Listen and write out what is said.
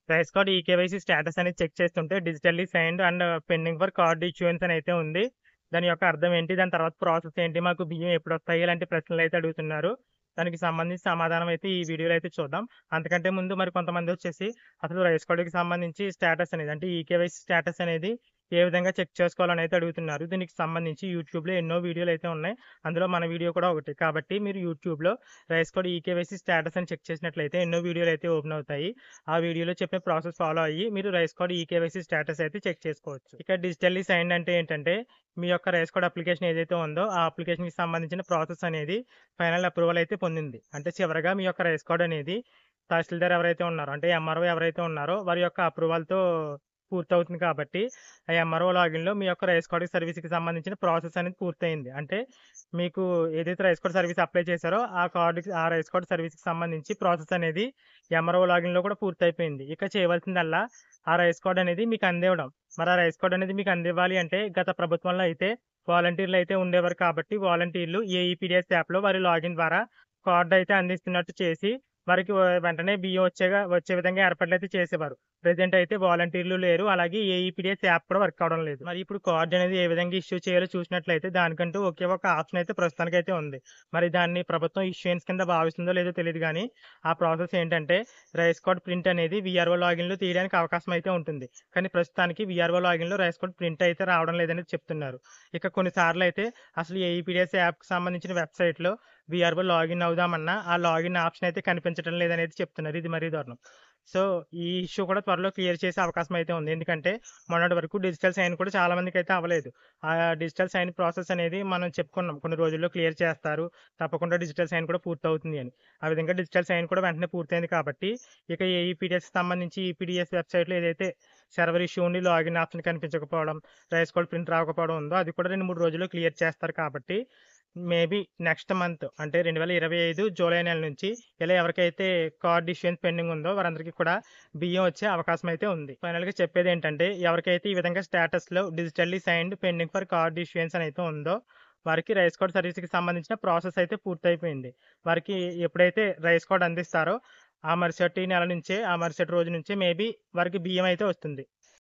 Rice card eKYC status అనేది check చేస్తుంటే digitally signed and pending for card issuance అని అయితే ఉంది. దాని యొక్క అర్థం ఏంటి? దాని తర్వాత ప్రాసెస్ ఏంటి? మాకు బియ్యం ఎప్పుడొస్తాయి? ఇలాంటి ప్రశ్నలైతే అడుగుతున్నారు. దానికి సంబంధించి సమాధానం అయితే ఈ వీడియోలో అయితే చూద్దాం. అంతకంటే ముందు మరి కొంతమందొచ్చేసి అసలు రైస్ కార్డ్‌కి సంబంధించి స్టేటస్ అనేది అంటే ఈకేవైసీ స్టేటస్ అనేది ఏ విధంగా చెక్ చేసుకోవాలని అయితే అడుగుతున్నారు. దీనికి సంబంధించి యూట్యూబ్‌లో ఎన్నో వీడియోలైతే ఉన్నాయి. అందులో మన వీడియో కూడా ఒకటి. కాబట్టి మీరు యూట్యూబ్‌లో రైస్ కార్డ్ ఈకేవైసీ స్టేటస్ అని చెక్ చేసినట్లయితే ఎన్నో వీడియోలైతే ఓపెన్ అవుతాయి. ఆ వీడియోలో చెప్పే ప్రాసెస్ ఫాలో అయ్యి మీరు రైస్ కార్డ్ ఈకేవైసీ స్టేటస్ అయితే చెక్ చేసుకోవచ్చు. ఇక డిజిటల్లీ సైన్డ్ అంటే ఏంటంటే మీ యొక్క రైస్ కార్డ్ అప్లికేషన్ ఏదైతే ఉందో ఆ అప్లికేషన్‌కి సంబంధించిన ప్రాసెస్ అనేది ఫైనల్ అప్రూవల్ అయితే పొందింది. అంటే చివరగా మీ యొక్క రైస్ కార్డ్ అనేది తహసీల్దార్ ఎవరైతే ఉన్నారో అంటే ఎంఆర్ఓ ఎవరైతే ఉన్నారో వారి యొక్క అప్రూవల్‌తో పూర్తవుతుంది కాబట్టి ఆ ఎంఆర్ఓ లాగిన్‌లో మీ యొక్క రైస్ కార్డ్ సర్వీస్‌కి సంబంధించిన ప్రాసెస్ అనేది పూర్తయింది. అంటే మీకు ఏదైతే రైస్ కార్డ్ సర్వీస్ అప్లై చేశారో ఆ రైస్ కార్డ్ సర్వీస్‌కి సంబంధించి ప్రాసెస్ అనేది ఎంఆర్ఓ లాగిన్‌లో కూడా పూర్తయిపోయింది. ఇక చేయవలసిందల్లా ఆ రైస్ కార్డ్ అనేది మీకు అందివ్వడం. మరి ఆ రైస్ కార్డ్ అనేది మీకు అందివ్వాలి అంటే గత ప్రభుత్వంలో అయితే వాలంటీర్లు అయితే ఉండేవారు కాబట్టి వాలంటీర్లు ఏఈపీడీఎస్ యాప్‌లో వారి లాగిన్ ద్వారా కార్డ్ అయితే అందిస్తున్నట్టు చేసి వారికి వెంటనే బియ్యం వచ్చే విధంగా ఏర్పాట్లయితే చేసేవారు. ప్రెజెంట్ అయితే వాలంటీర్లు లేరు. అలాగే ఏఈపీడీఎస్ యాప్ కూడా వర్క్ అవ్వడం లేదు. మరి ఇప్పుడు కార్డ్ అనేది ఏ విధంగా ఇష్యూ చేయాలో చూసినట్లయితే దానికంటూ ఒకే ఒక ఆప్షన్ అయితే ప్రస్తుతానికైతే ఉంది. మరి దాన్ని ప్రభుత్వం ఇష్యూయన్స్ కింద భావిస్తుందో లేదో తెలీదు గానీ ఆ ప్రాసెస్ ఏంటంటే రైస్ కార్డ్ ప్రింట్ అనేది వీఆర్ఓ లాగిన్‌లో తీయడానికి అవకాశం అయితే ఉంటుంది. కానీ ప్రస్తుతానికి వీఆర్ఓ లాగిన్‌లో రైస్ కార్డ్ ప్రింట్ అయితే రావడం లేదని చెప్తున్నారు. ఇక కొన్ని సార్లయితే అసలు ఏఈపీడీఎస్ యాప్‌కి సంబంధించిన వెబ్‌సైట్‌లో వీఆర్ఓ లాగిన్ అవుదామన్నా ఆ లాగిన్ ఆప్షన్ అయితే కనిపించడం లేదనేది చెప్తున్నారు. ఇది మరీ దారుణం. సో, ఈ ఇష్యూ కూడా త్వరలో క్లియర్ చేసే అవకాశం అయితే ఉంది. ఎందుకంటే మొన్నటి వరకు డిజిటల్ సైన్ కూడా చాలా మందికైతే అవ్వలేదు. ఆ డిజిటల్ సైన్ ప్రాసెస్ అనేది మనం చెప్పుకున్నాం. కొన్ని రోజుల్లో క్లియర్ చేస్తారు. తప్పకుండా డిజిటల్ సైన్ కూడా పూర్తవుతుంది అని. ఆ విధంగా డిజిటల్ సైన్ కూడా వెంటనే పూర్తయింది కాబట్టి ఇక ఏఈపీడీఎస్‌కి సంబంధించి ఈపీడీఎస్ వెబ్‌సైట్‌లో ఏదైతే సర్వర్ ఇష్యూ ఉండి లాగిన్ ఆప్షన్ కనిపించకపోవడం, రైస్ కార్డ్ ప్రింట్ రాకపోవడం ఉందో అది కూడా 2, 3 రోజుల్లో క్లియర్ చేస్తారు కాబట్టి మేబీ నెక్స్ట్ మంత్ అంటే 2025 జూలై నెల నుంచి ఇలా ఎవరికైతే కార్డ్ ఇష్యూయన్స్ పెండింగ్ ఉందో వారందరికీ కూడా బియ్యం వచ్చే అవకాశం అయితే ఉంది. ఫైనల్‌గా చెప్పేదేంటంటే ఎవరికైతే ఈ విధంగా స్టేటస్‌లో digitally signed pending for card issuance అని అయితే ఉందో వారికి రైస్ కార్డ్ సర్వీస్‌కి సంబంధించిన ప్రాసెస్ అయితే పూర్తయిపోయింది. వారికి ఎప్పుడైతే రైస్ కార్డ్ అందిస్తారో ఆ మరుసటి నెల నుంచే ఆ మరుసటి రోజు నుంచే మేబీ వారికి బియ్యం అయితే వస్తుంది.